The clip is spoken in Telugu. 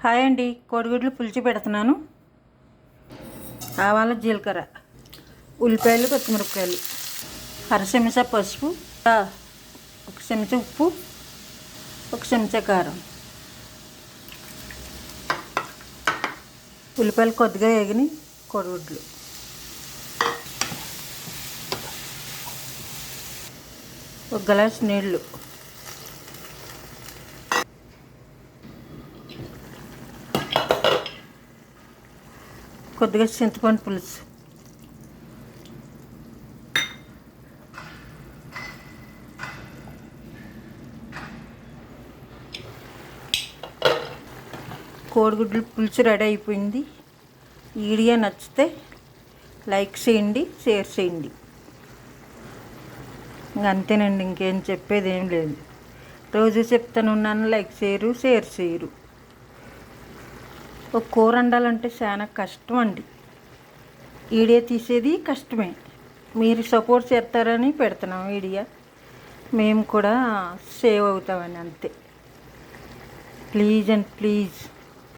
హాయ్ అండి, కోడిగుడ్లు పులిచి పెడుతున్నాను. ఆవాల జీలకర్ర, ఉల్లిపాయలు, పచ్చిమిరపకాయలు, అర చెంచా పసుపు, ఒక చెంచా ఉప్పు, ఒక చెంచా కారం. ఉల్లిపాయలు కొద్దిగా వేగిని కోడిగుడ్లు, ఒక గ్లాస్ నీళ్ళు, కొద్దిగా చింతపండు పులుసు, కోడిగుడ్లు పులుసు రెడీ అయిపోయింది. ఈ వీడియో నచ్చితే లైక్ చేయండి, షేర్ చేయండి. అంతేనండి, ఇంకేం చెప్పేది ఏం లేదు. రోజు చెప్తాను ఉన్నాను, లైక్ చేయరు, షేర్ చేయరు. ఒక కూర వండాలంటే చాలా కష్టం అండి. వీడియో తీసేది కష్టమే. మీరు సపోర్ట్ చేస్తారని పెడుతున్నాం వీడియో. మేము కూడా సేవ్ అవుతామని, అంతే. Please and please.